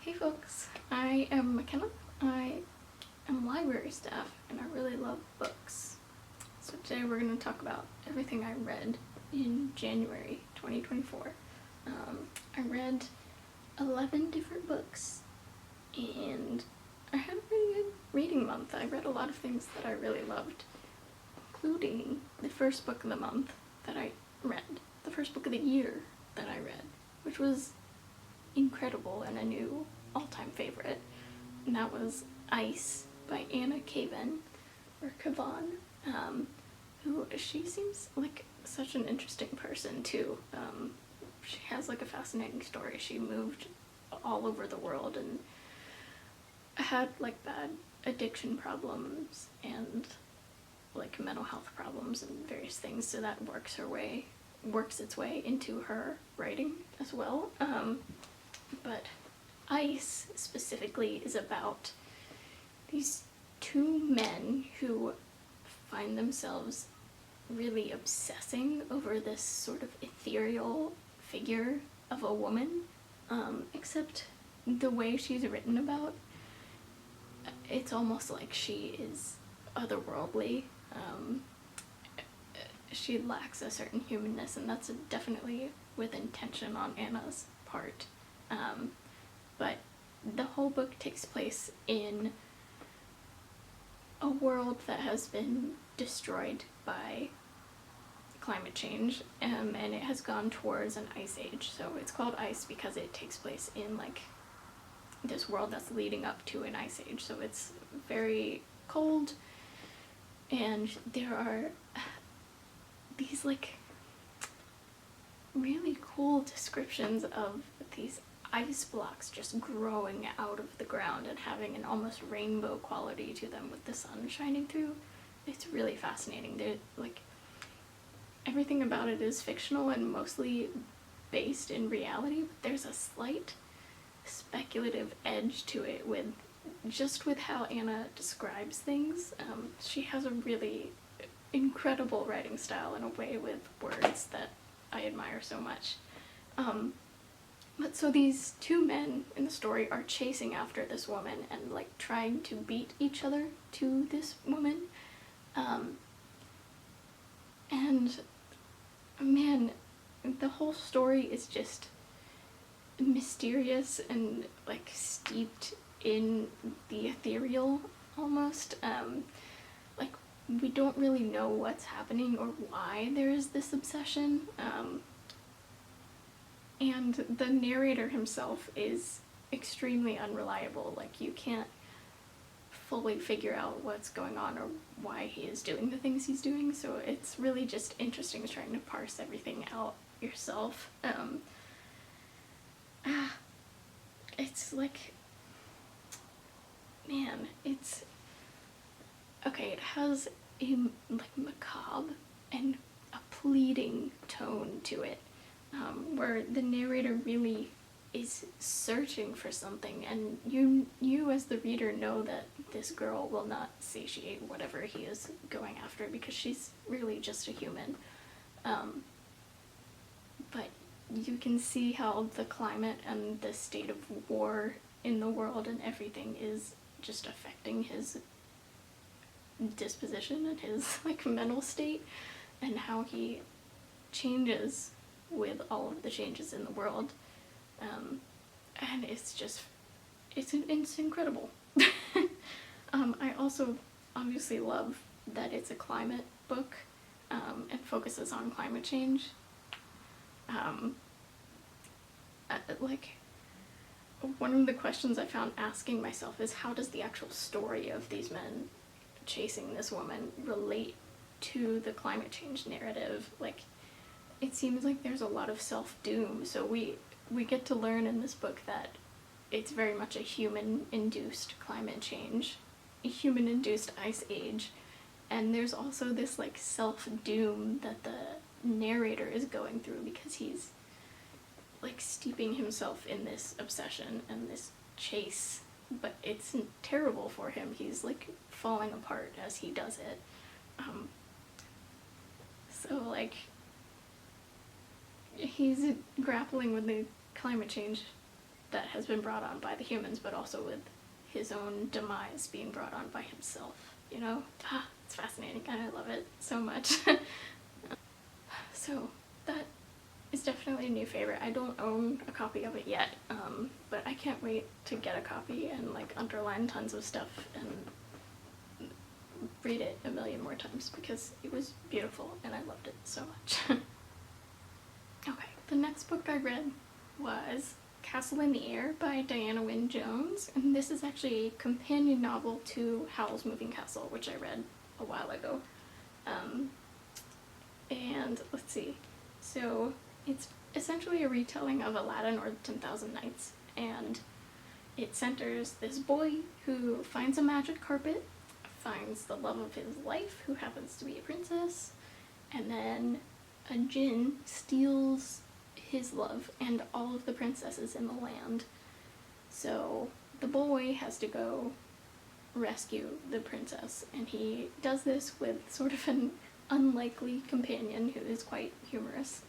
Hey folks, I am Makennah. I am library staff and I really love books. So today we're going to talk about everything I read in January 2024. I read 11 different books and I had a really good reading month. I read a lot of things that I really loved, including the first book of the month that I read, the first book of the year that I read, which was incredible and a new all-time favorite, and that was Ice by Anna Kavan, or Kavan, who she seems like such an interesting person too. She has like a fascinating story. She moved all over the world and had like bad addiction problems and like mental health problems and various things, so that works its way into her writing as well. But Ice specifically is about these two men who find themselves really obsessing over this sort of ethereal figure of a woman, except the way she's written about, it's almost like she is otherworldly. She lacks a certain humanness, and that's definitely with intention on Anna's part. But the whole book takes place in a world that has been destroyed by climate change, and it has gone towards an ice age. So it's called Ice because it takes place in like this world that's leading up to an ice age. So it's very cold, and there are these like really cool descriptions of these ice blocks just growing out of the ground and having an almost rainbow quality to them with the sun shining through. It's really fascinating. They're like, everything about it is fictional and mostly based in reality, but there's a slight speculative edge to it with how Anna describes things. She has a really incredible writing style in a way with words that I admire so much. But so these two men in the story are chasing after this woman and like trying to beat each other to this woman. And man, the whole story is just mysterious and like steeped in the ethereal almost. Like we don't really know what's happening or why there is this obsession. And the narrator himself is extremely unreliable. Like you can't fully figure out what's going on or why he is doing the things he's doing, so it's really just interesting trying to parse everything out yourself. It's like, man, it's okay. It has a like macabre and a pleading tone to it, where the narrator really is searching for something, and you as the reader know that this girl will not satiate whatever he is going after because she's really just a human. But you can see how the climate and the state of war in the world and everything is just affecting his disposition and his like mental state, and how he changes with all of the changes in the world. And it's just, it's incredible. I also obviously love that it's a climate book, and focuses on climate change. Like, one of the questions I found asking myself is, how does the actual story of these men chasing this woman relate to the climate change narrative? Like, it seems like there's a lot of self-doom, so we get to learn in this book that it's very much a human-induced climate change, a human-induced ice age, and there's also this like self-doom that the narrator is going through because he's like steeping himself in this obsession and this chase, but it's terrible for him. He's like falling apart as he does it. So like, he's grappling with the climate change that has been brought on by the humans, but also with his own demise being brought on by himself, you know? It's fascinating, and I love it so much. So that is definitely a new favorite. I don't own a copy of it yet, but I can't wait to get a copy and like underline tons of stuff and read it a million more times because it was beautiful and I loved it so much. Okay, the next book I read was Castle in the Air by Diana Wynne Jones, and this is actually a companion novel to Howl's Moving Castle, which I read a while ago. And let's see, so it's essentially a retelling of Aladdin or the 10,000 Nights, and it centers this boy who finds a magic carpet, finds the love of his life, who happens to be a princess, and then a djinn steals his love and all of the princesses in the land. So the boy has to go rescue the princess, and he does this with sort of an unlikely companion who is quite humorous.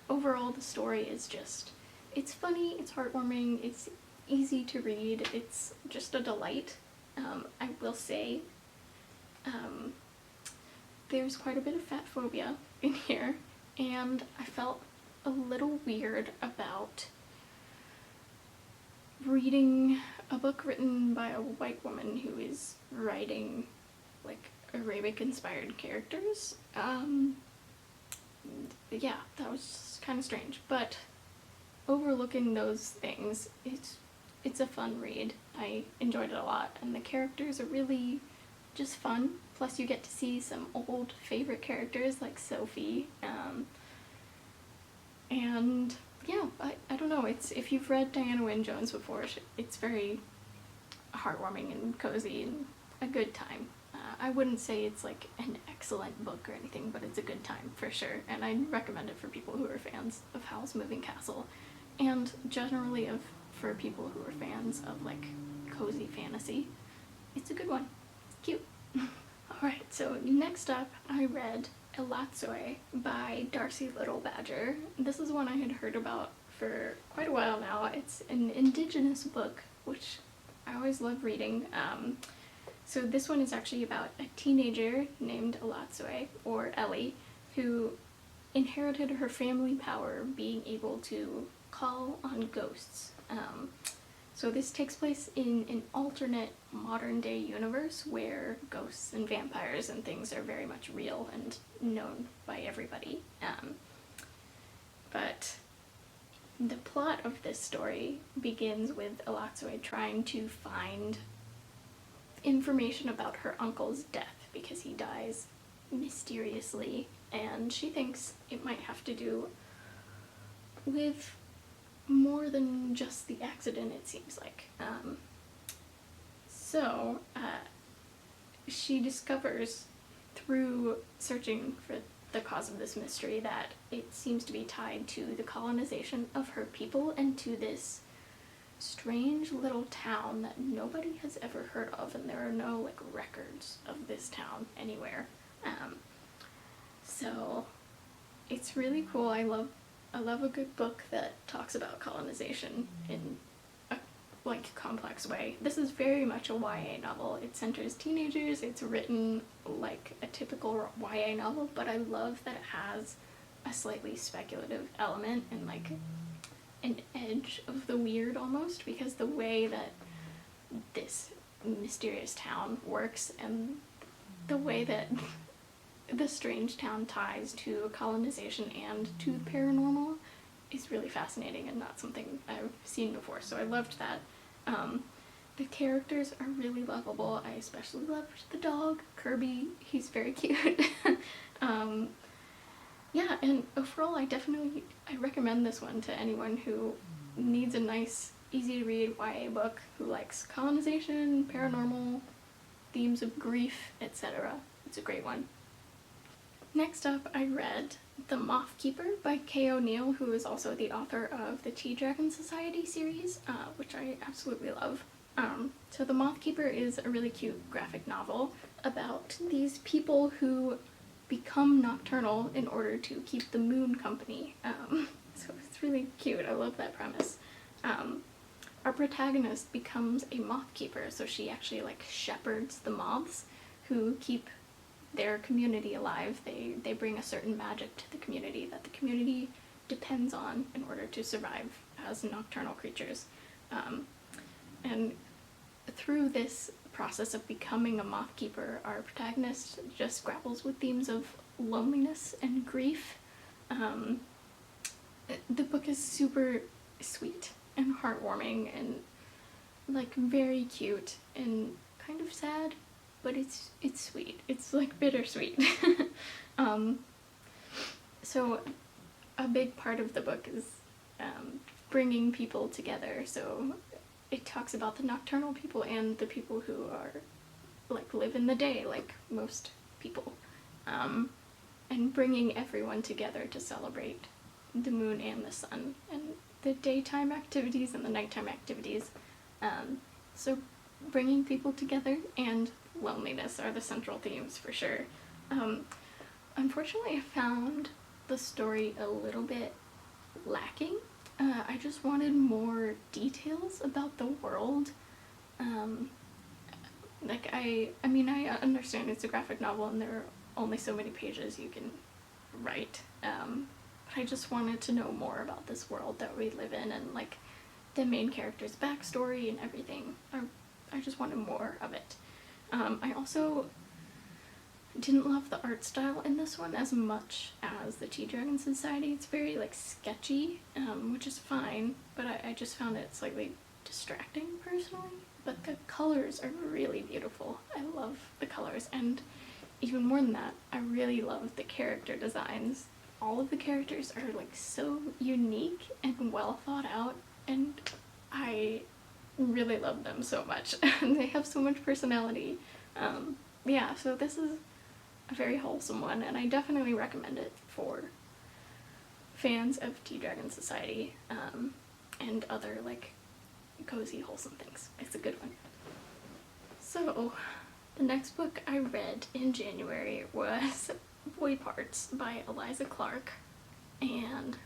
Overall, the story is just, it's funny, it's heartwarming, it's easy to read, it's just a delight. I will say, there's quite a bit of fat phobia in here, and I felt a little weird about reading a book written by a white woman who is writing like Arabic-inspired characters. Yeah, that was just kind of strange, but overlooking those things, it's a fun read. I enjoyed it a lot, and the characters are really just fun. Plus you get to see some old favorite characters like Sophie, and yeah, I don't know, it's, if you've read Diana Wynne Jones before, it's very heartwarming and cozy and a good time. I wouldn't say it's like an excellent book or anything, but it's a good time for sure, and I'd recommend it for people who are fans of Howl's Moving Castle, and generally for people who are fans of like cozy fantasy. It's a good one. It's cute. Alright, so next up I read Latooy by Darcy Little Badger. This is one I had heard about for quite a while now. It's an indigenous book, which I always love reading. So this one is actually about a teenager named Latooy, or Ellie, who inherited her family power being able to call on ghosts. So this takes place in an alternate modern day universe where ghosts and vampires and things are very much real and known by everybody. But the plot of this story begins with Latooy trying to find information about her uncle's death because he dies mysteriously, and she thinks it might have to do with more than just the accident, it seems like. So she discovers through searching for the cause of this mystery that it seems to be tied to the colonization of her people and to this strange little town that nobody has ever heard of, and there are no like records of this town anywhere. So it's really cool. I love a good book that talks about colonization in a like complex way. This is very much a YA novel. It centers teenagers. It's written like a typical YA novel, but I love that it has a slightly speculative element and like an edge of the weird almost, because the way that this mysterious town works and the way that the strange town ties to colonization and to the paranormal is really fascinating and not something I've seen before, so I loved that. The characters are really lovable. I especially loved the dog, Kirby. He's very cute. Yeah, and overall I recommend this one to anyone who needs a nice, easy to read YA book, who likes colonization, paranormal, themes of grief, etc. It's a great one. Next up I read The Moth Keeper by Kay O'Neill, who is also the author of the Tea Dragon Society series, which I absolutely love. So The Moth Keeper is a really cute graphic novel about these people who become nocturnal in order to keep the moon company. So it's really cute. I love that premise. our protagonist becomes a moth keeper, so she actually like shepherds the moths who keep their community alive. They bring a certain magic to the community that the community depends on in order to survive as nocturnal creatures. And through this process of becoming a moth keeper, our protagonist just grapples with themes of loneliness and grief. The book is super sweet and heartwarming and like very cute and kind of sad, but it's sweet. It's like bittersweet. So a big part of the book is bringing people together. So it talks about the nocturnal people and the people who are like live in the day like most people, and bringing everyone together to celebrate the moon and the sun and the daytime activities and the nighttime activities. So bringing people together and loneliness are the central themes for sure. Unfortunately, I found the story a little bit lacking. I just wanted more details about the world. Like I mean, I understand it's a graphic novel and there are only so many pages you can write, but I just wanted to know more about this world that we live in and like the main character's backstory and everything. I just wanted more of it. I also didn't love the art style in this one as much as the Tea Dragon Society. It's very like sketchy, which is fine, but I just found it slightly distracting personally. But the colors are really beautiful. I love the colors, and even more than that, I really love the character designs. All of the characters are like so unique and well thought out, and I really love them so much. They have so much personality. Yeah, so this is a very wholesome one, and I definitely recommend it for fans of Tea Dragon Society, and other like cozy, wholesome things. It's a good one. So, the next book I read in January was Boy Parts by Eliza Clark, and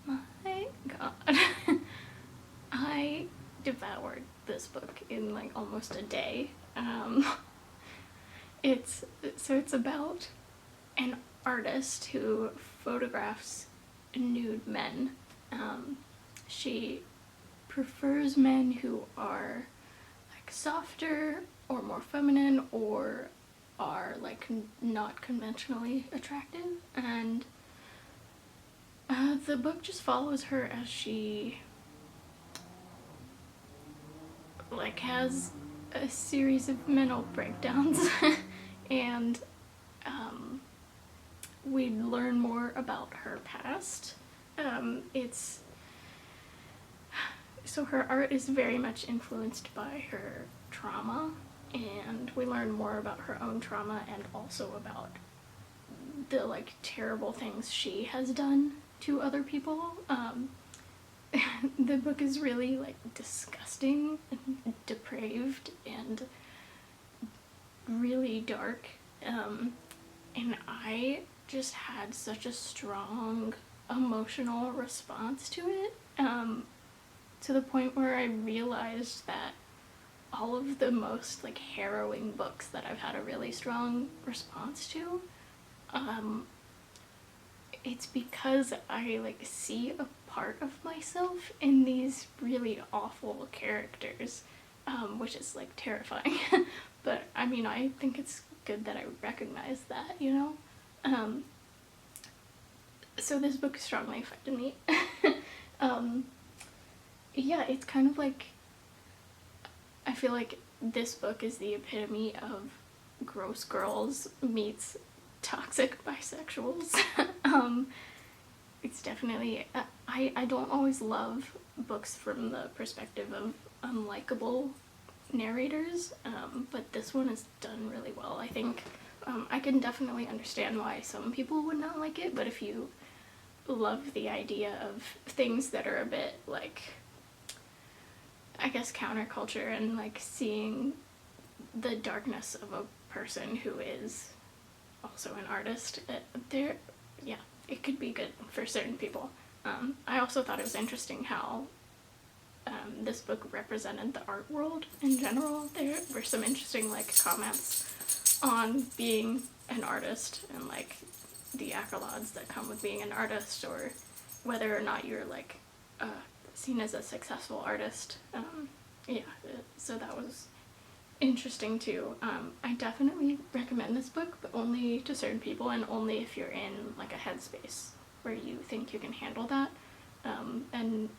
my god, I devoured this book in like almost a day. It's about an artist who photographs nude men. She prefers men who are like softer or more feminine or are like not conventionally attractive, and the book just follows her as she like has a series of mental breakdowns and we learn more about her past. So her art is very much influenced by her trauma, and we learn more about her own trauma and also about the like terrible things she has done to other people. The book is really like disgusting and depraved and really dark, and I just had such a strong emotional response to it, to the point where I realized that all of the most like harrowing books that I've had a really strong response to, it's because I like see a part of myself in these really awful characters, which is like terrifying. But I mean, I think it's good that I recognize that, you know? So this book strongly affected me. Yeah, it's kind of like, I feel like this book is the epitome of gross girls meets toxic bisexuals. It's definitely, I don't always love books from the perspective of unlikable narrators, but this one is done really well. I think I can definitely understand why some people would not like it, but if you love the idea of things that are a bit like, I guess, counterculture and like seeing the darkness of a person who is also an artist, it could be good for certain people. I also thought it was interesting how this book represented the art world in general. There were some interesting like comments on being an artist and like the accolades that come with being an artist, or whether or not you're like seen as a successful artist. Yeah, so that was interesting too. I definitely recommend this book, but only to certain people and only if you're in like a headspace where you think you can handle that. And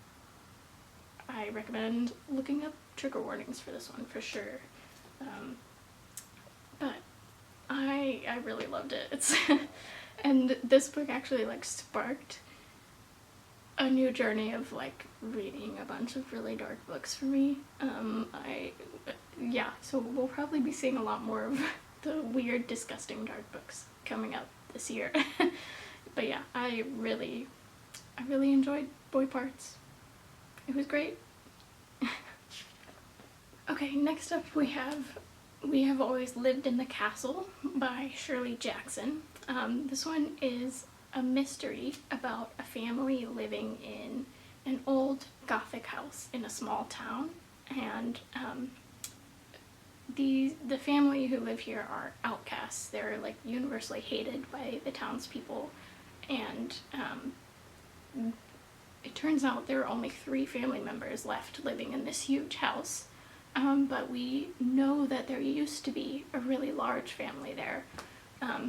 I recommend looking up trigger warnings for this one for sure. But I really loved it. It's and this book actually like sparked a new journey of like reading a bunch of really dark books for me. Yeah, so we'll probably be seeing a lot more of the weird, disgusting dark books coming up this year. But yeah, I really enjoyed Boy Parts. It was great. Okay, next up we have Always Lived in the Castle by Shirley Jackson. This one is a mystery about a family living in an old Gothic house in a small town, and the family who live here are outcasts. They're like universally hated by the townspeople, and it turns out there are only 3 family members left living in this huge house, but we know that there used to be a really large family there.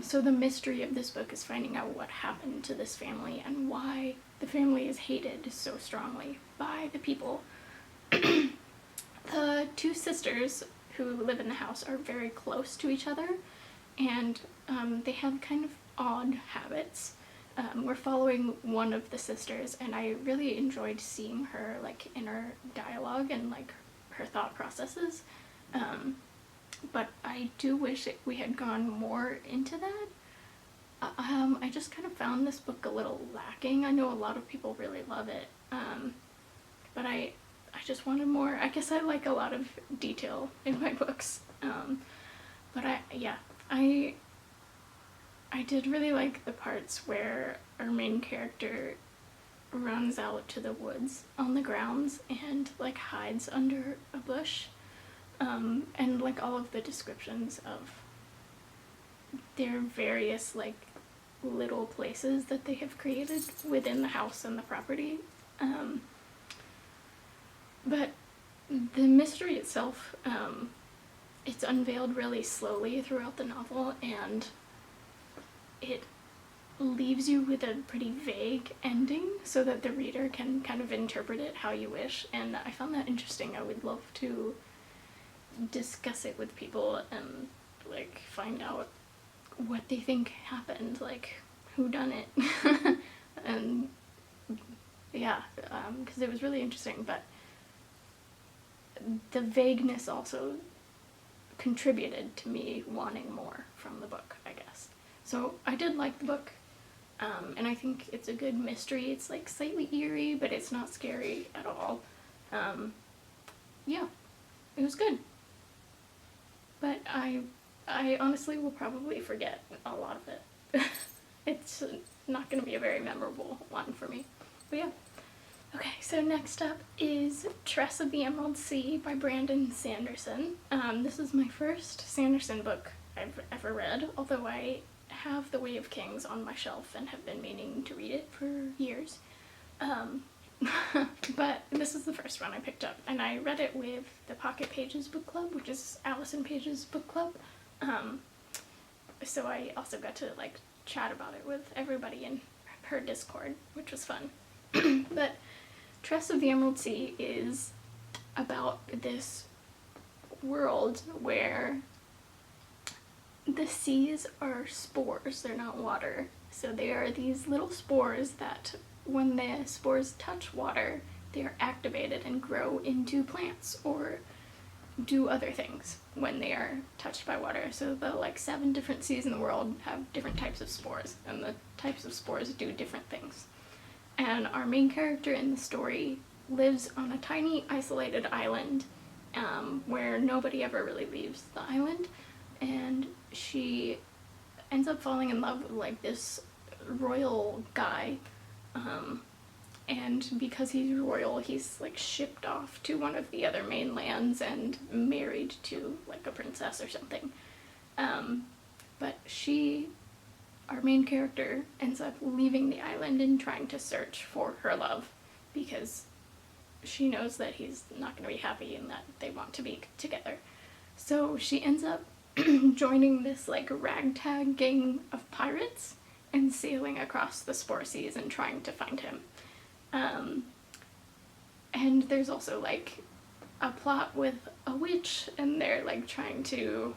So the mystery of this book is finding out what happened to this family and why the family is hated so strongly by the people. The 2 sisters who live in the house are very close to each other, and they have kind of odd habits. We're following one of the sisters, and I really enjoyed seeing her like inner dialogue and like her thought processes. But I do wish we had gone more into that. I just kind of found this book a little lacking. I know a lot of people really love it, but I just wanted more. I guess I like a lot of detail in my books, but I did really like the parts where our main character runs out to the woods on the grounds and like hides under a bush. And like all of the descriptions of their various like little places that they have created within the house and the property. But the mystery itself, it's unveiled really slowly throughout the novel, and it leaves you with a pretty vague ending so that the reader can kind of interpret it how you wish, and I found that interesting. I would love to discuss it with people and like find out what they think happened, like who done it. And yeah, because it was really interesting, but the vagueness also contributed to me wanting more from the book, I guess. So I did like the book, and I think it's a good mystery. It's like slightly eerie, but it's not scary at all. Yeah, it was good. But I honestly will probably forget a lot of it. It's not going to be a very memorable one for me. But yeah. Okay, so next up is Tress of the Emerald Sea by Brandon Sanderson. This is my first Sanderson book I've ever read, although I have The Way of Kings on my shelf and have been meaning to read it for years. But this is the first one I picked up, and I read it with the Pocket Pages book club, which is Allison Page's book club. So I also got to like chat about it with everybody in her Discord, which was fun. But Tress of the Emerald Sea is about this world where the seas are spores, they're not water. So they are these little spores that when the spores touch water, they are activated and grow into plants or do other things when they are touched by water. So the like 7 different seas in the world have different types of spores, and the types of spores do different things. And our main character in the story lives on a tiny isolated island where nobody ever really leaves the island, and she ends up falling in love with like this royal guy, and because he's royal, he's like shipped off to one of the other mainlands and married to like a princess or something. But our main character, ends up leaving the island and trying to search for her love because she knows that he's not going to be happy and that they want to be together. So she ends up joining this like ragtag gang of pirates and sailing across the Spore Seas and trying to find him. And there's also like a plot with a witch, and they're like trying to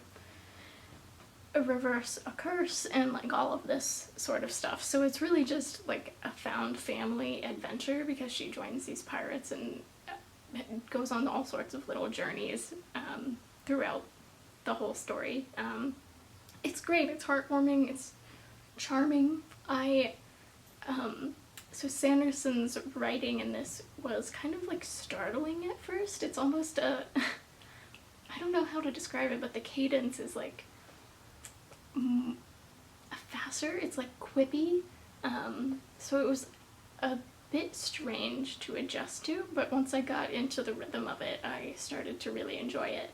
reverse a curse and like all of this sort of stuff. So it's really just like a found family adventure because she joins these pirates and goes on all sorts of little journeys throughout the whole story. It's great, it's heartwarming, it's charming. So Sanderson's writing in this was kind of like startling at first. It's almost I don't know how to describe it, but the cadence is like faster. It's like quippy. So it was a bit strange to adjust to, but once I got into the rhythm of it, I started to really enjoy it.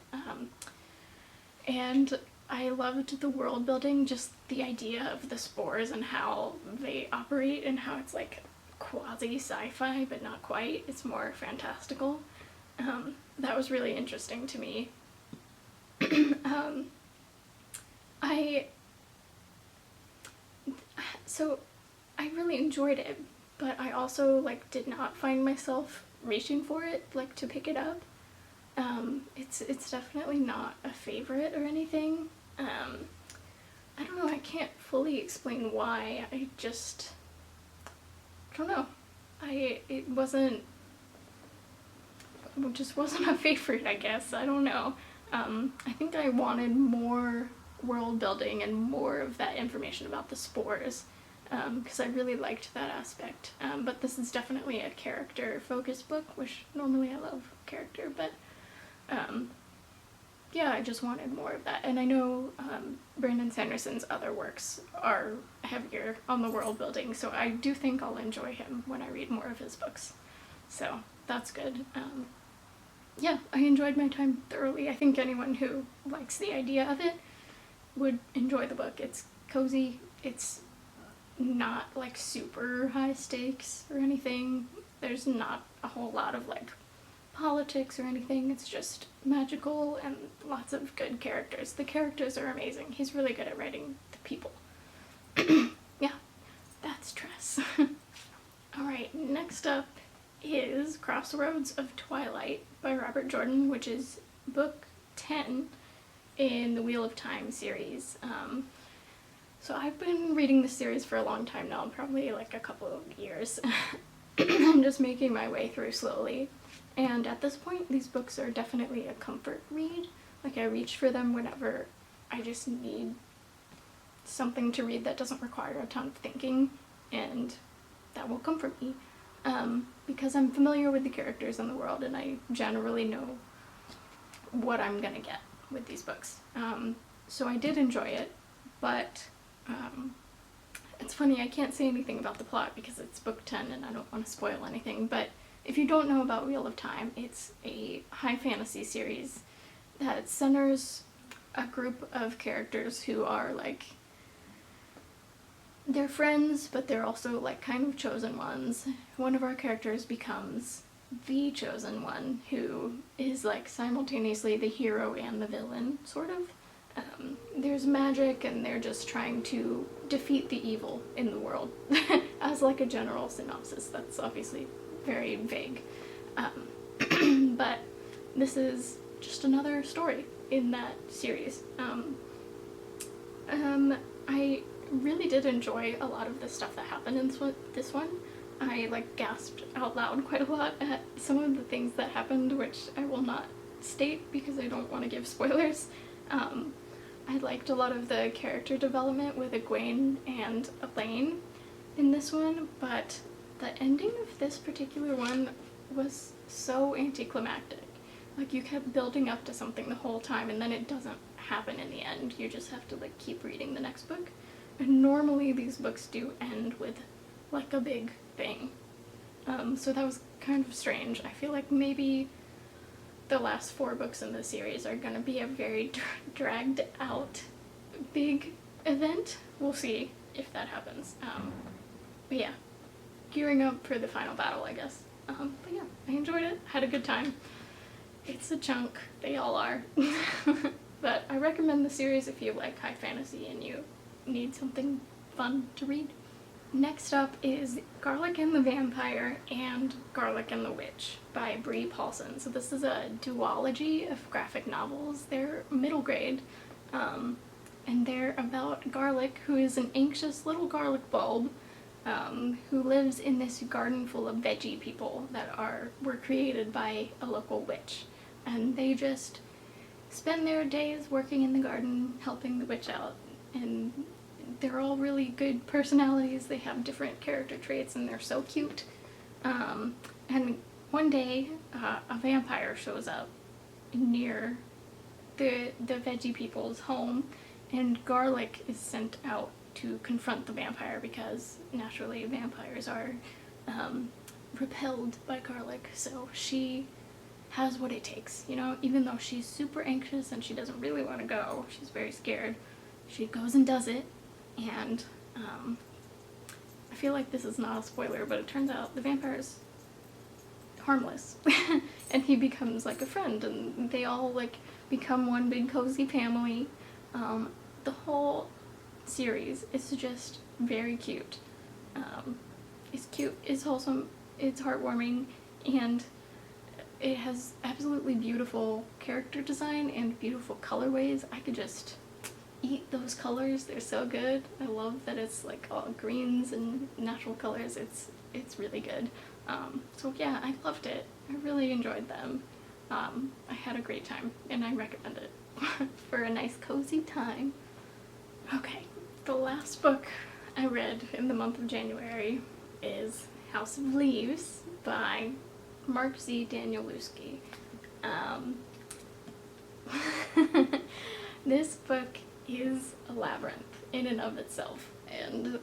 And I loved the world building, just the idea of the spores and how they operate and how it's like quasi sci-fi, but not quite. It's more fantastical. That was really interesting to me. I really enjoyed it, but I also like did not find myself reaching for it, like to pick it up. It's definitely not a favorite or anything. I don't know, I can't fully explain why. I don't know. It just wasn't a favorite, I guess. I don't know. I think I wanted more world building and more of that information about the spores, because I really liked that aspect. But this is definitely a character-focused book, which normally I love character, but yeah, I just wanted more of that. And I know Brandon Sanderson's other works are heavier on the world building, so I do think I'll enjoy him when I read more of his books. So that's good. Yeah, I enjoyed my time thoroughly. I think anyone who likes the idea of it would enjoy the book. It's cozy. It's not like super high stakes or anything. There's not a whole lot of like politics or anything. It's just magical and lots of good characters. The characters are amazing. He's really good at writing the people. Yeah, that's Tress. Alright, next up is Crossroads of Twilight by Robert Jordan, which is book 10 in the Wheel of Time series. So I've been reading this series for a long time now, probably like a couple of years. I'm just making my way through slowly. And at this point, these books are definitely a comfort read. Like, I reach for them whenever I just need something to read that doesn't require a ton of thinking, and that will comfort me. Because I'm familiar with the characters in the world, and I generally know what I'm gonna get with these books. So I did enjoy it, but it's funny, I can't say anything about the plot because it's book 10 and I don't want to spoil anything, but if you don't know about Wheel of Time, it's a high fantasy series that centers a group of characters who are like, they're friends, but they're also like kind of chosen ones. One of our characters becomes the chosen one, who is like simultaneously the hero and the villain, sort of. There's magic, and they're just trying to defeat the evil in the world. As like a general synopsis, that's obviously very vague. But this is just another story in that series. I really did enjoy a lot of the stuff that happened in this one. I like gasped out loud quite a lot at some of the things that happened, which I will not state because I don't want to give spoilers. I liked a lot of the character development with Egwene and Elaine in this one, but the ending of this particular one was so anticlimactic. Like, you kept building up to something the whole time, and then it doesn't happen in the end. You just have to like keep reading the next book. And normally these books do end with like a big thing. So that was kind of strange. I feel like maybe the last 4 books in the series are going to be a very dragged out big event. We'll see if that happens. But yeah, gearing up for the final battle, I guess. But yeah, I enjoyed it, had a good time. It's a chunk, they all are. But I recommend the series if you like high fantasy and you need something fun to read. Next up is Garlic and the Vampire and Garlic and the Witch by Bree Paulson. So this is a duology of graphic novels. They're middle grade, and they're about Garlic, who is an anxious little garlic bulb who lives in this garden full of veggie people that were created by a local witch. And they just spend their days working in the garden, helping the witch out, and they're all really good personalities. They have different character traits and they're so cute. And one day, a vampire shows up near the veggie people's home, and Garlic is sent out to confront the vampire because naturally vampires are repelled by Garlic. So she has what it takes, you know, even though she's super anxious and she doesn't really want to go, she's very scared, she goes and does it. And I feel like this is not a spoiler, but it turns out the vampire is harmless. And he becomes like a friend, and they all like become one big cozy family. The whole series is just very cute. It's cute, it's wholesome, it's heartwarming, and it has absolutely beautiful character design and beautiful colorways. I could just eat those colors, they're so good. I love that it's like all greens and natural colors. It's really good. So yeah, I loved it. I really enjoyed them. I had a great time and I recommend it for a nice cozy time. Okay, the last book I read in the month of January is House of Leaves by Mark Z. Danielewski. This book is a labyrinth in and of itself, and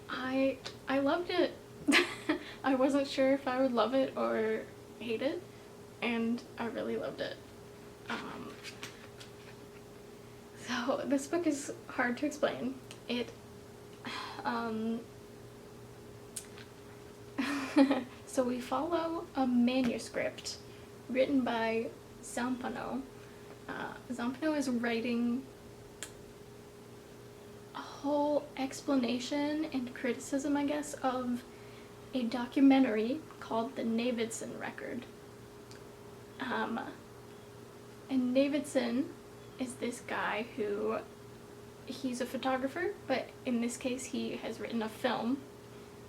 I loved it. I wasn't sure if I would love it or hate it, and I really loved it. So this book is hard to explain. So we follow a manuscript written by Zampano. Zampano is writing a whole explanation and criticism, I guess, of a documentary called The Navidson Record. And Navidson is this guy who, he's a photographer, but in this case he has written a film,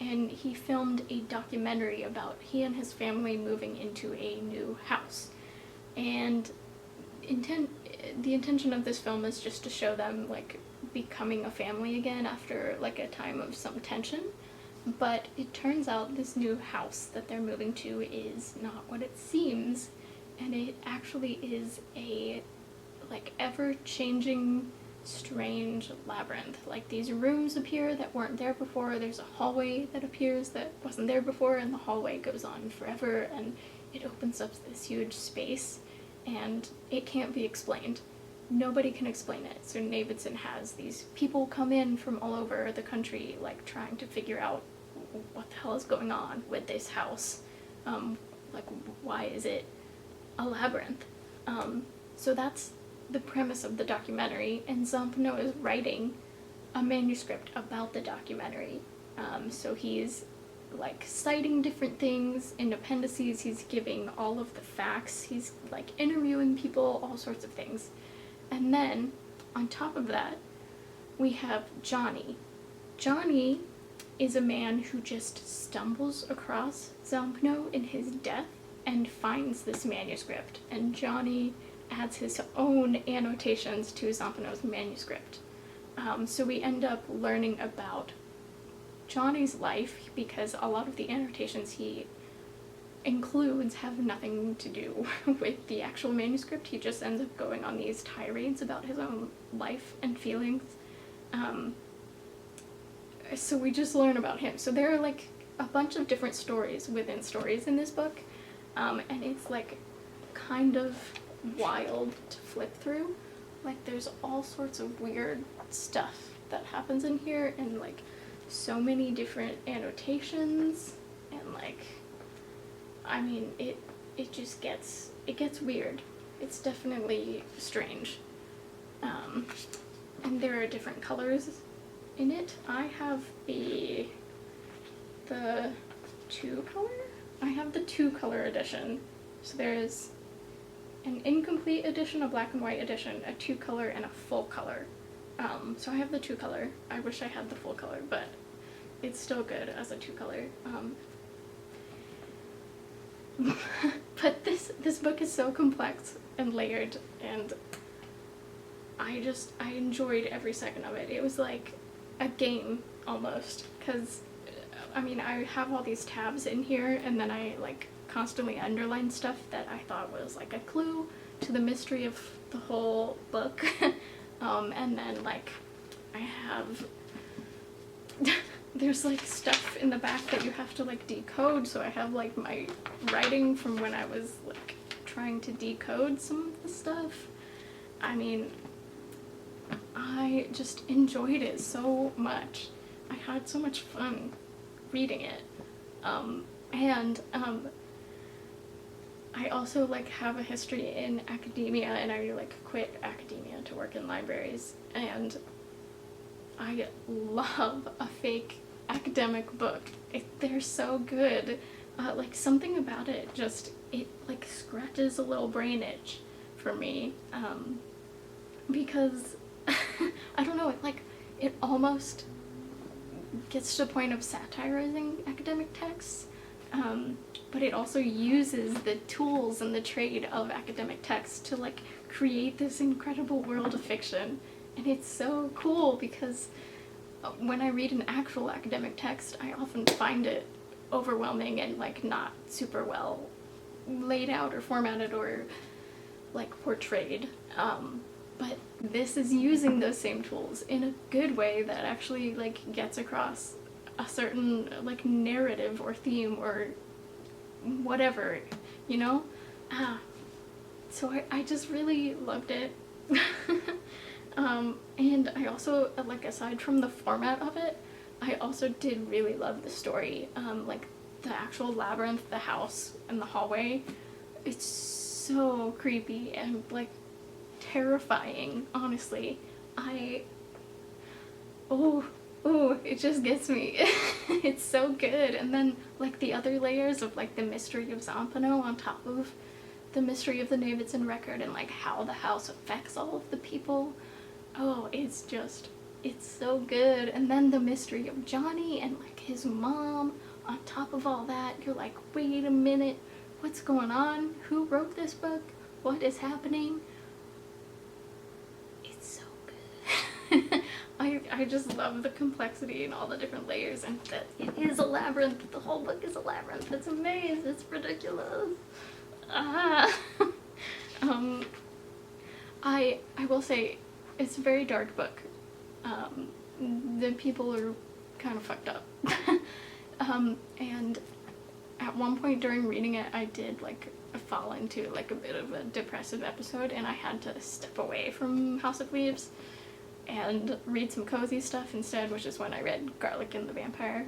and he filmed a documentary about he and his family moving into a new house. And the intention of this film is just to show them like becoming a family again after like a time of some tension. But it turns out this new house that they're moving to is not what it seems, and it actually is a like ever-changing, strange labyrinth. Like these rooms appear that weren't there before, there's a hallway that appears that wasn't there before, and the hallway goes on forever, and it opens up this huge space, and it can't be explained. Nobody can explain it. So Navidson has these people come in from all over the country, like trying to figure out what the hell is going on with this house. Like, why is it a labyrinth? So that's the premise of the documentary, and Zampano is writing a manuscript about the documentary. So he's like citing different things in appendices, he's giving all of the facts, he's like interviewing people, all sorts of things. And then, on top of that, we have Johnny. Johnny is a man who just stumbles across Zampano in his death and finds this manuscript, and Johnny adds his own annotations to Zampano's manuscript. So we end up learning about Johnny's life, because a lot of the annotations he includes have nothing to do with the actual manuscript. He just ends up going on these tirades about his own life and feelings. so we just learn about him. So there are like a bunch of different stories within stories in this book, and it's like kind of wild to flip through. Like there's all sorts of weird stuff that happens in here, and like so many different annotations, and like, I mean, it just gets weird. It's definitely strange. And there are different colors in it. I have the 2-color? I have the 2-color edition. So there's an incomplete edition, a black and white edition, a 2-color, and a full color. So I have the 2-color. I wish I had the full color, but it's still good as a 2-color. But this book is so complex and layered, and I enjoyed every second of it. It was like a game almost, because I mean, I have all these tabs in here, and then I like constantly underline stuff that I thought was like a clue to the mystery of the whole book. And then like I have there's like stuff in the back that you have to like decode, so I have like my writing from when I was like trying to decode some of the stuff. I mean, I just enjoyed it so much. I had so much fun reading it. And I also like have a history in academia, and I like quit academia to work in libraries, and I love a fake academic book. They're so good. Like something about it just, it like scratches a little brain itch for me, because I don't know, it almost gets to the point of satirizing academic texts, but it also uses the tools and the trade of academic texts to like create this incredible world of fiction. And it's so cool because when I read an actual academic text, I often find it overwhelming and like not super well laid out or formatted or like portrayed. But this is using those same tools in a good way that actually like gets across a certain like narrative or theme or whatever, you know? So I just really loved it. And I also, like, aside from the format of it, I also did really love the story. Like, the actual labyrinth, the house, and the hallway, it's so creepy and, like, terrifying, honestly. It just gets me. It's so good. And then, like, the other layers of, like, the mystery of Zampano on top of the mystery of the Davidson record and, like, how the house affects all of the people. Oh, it's so good. And then the mystery of Johnny and, like, his mom on top of all that. You're like, wait a minute, what's going on? Who wrote this book? What is happening? It's so good. I just love the complexity and all the different layers, and that it is a labyrinth. The whole book is a labyrinth. It's a maze. It's ridiculous. I will say, it's a very dark book. The people are kind of fucked up. And at one point during reading it, I did like fall into like a bit of a depressive episode, and I had to step away from House of Leaves and read some cozy stuff instead, which is when I read Garlic and the Vampire,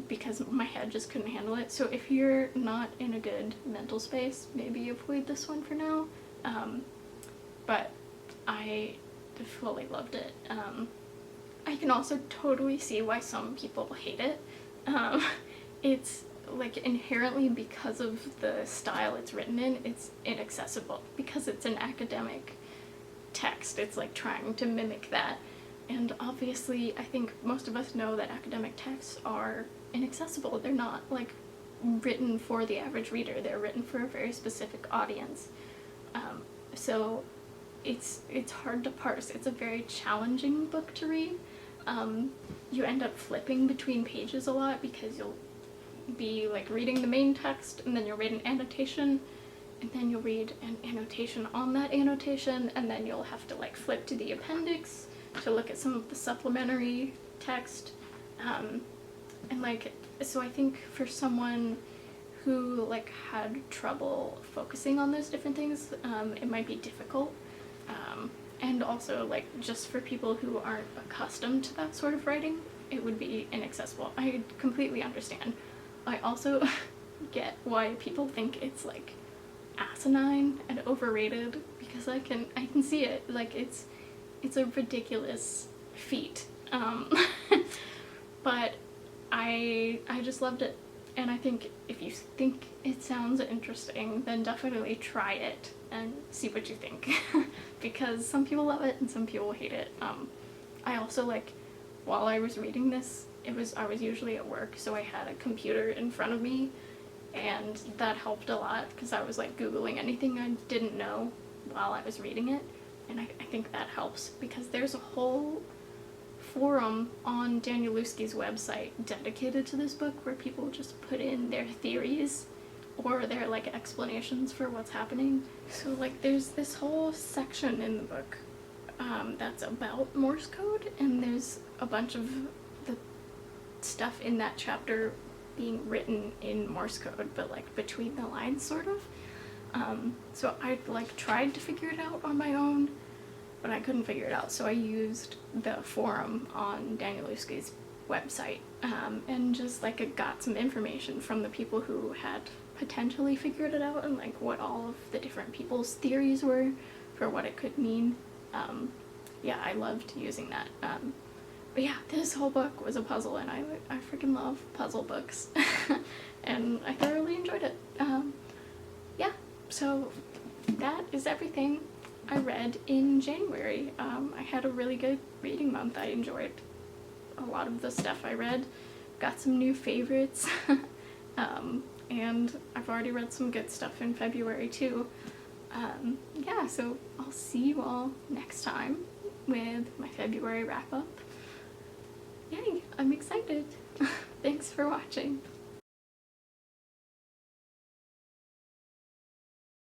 because my head just couldn't handle it. So if you're not in a good mental space, maybe avoid this one for now. But I fully loved it. I can also totally see why some people hate it. It's like inherently, because of the style it's written in, it's inaccessible because it's an academic text. It's like trying to mimic that. And obviously, I think most of us know that academic texts are inaccessible. They're not like written for the average reader. They're written for a very specific audience. So it's hard to parse. It's a very challenging book to read. You end up flipping between pages a lot because you'll be like reading the main text, and then you'll read an annotation, and then you'll read an annotation on that annotation, and then you'll have to like flip to the appendix to look at some of the supplementary text, and like, so I think for someone who like had trouble focusing on those different things, it might be difficult. And also like just for people who aren't accustomed to that sort of writing, it would be inaccessible. I completely understand. I also get why people think it's like asinine and overrated, because I can see it. Like it's a ridiculous feat. But I just loved it. And I think if you think it sounds interesting, then definitely try it and see what you think. Because some people love it and some people hate it. I also, like, while I was reading this, I was usually at work, so I had a computer in front of me, and that helped a lot because I was like Googling anything I didn't know while I was reading it. And I think that helps because there's a whole forum on Danielewski's website dedicated to this book where people just put in their theories or their like explanations for what's happening. So like there's this whole section in the book that's about Morse code, and there's a bunch of the stuff in that chapter being written in Morse code, but like between the lines sort of. So I like tried to figure it out on my own, but I couldn't figure it out, so I used the forum on Danielewski's website, and just like got some information from the people who had potentially figured it out, and like what all of the different people's theories were for what it could mean. Yeah, I loved using that. But yeah, this whole book was a puzzle, and I freaking love puzzle books. And I thoroughly enjoyed it. Yeah, so that is everything I read in January. I had a really good reading month. I enjoyed a lot of the stuff I read. Got some new favorites. And I've already read some good stuff in February too. Yeah, so I'll see you all next time with my February wrap-up. Yay, I'm excited. Thanks for watching.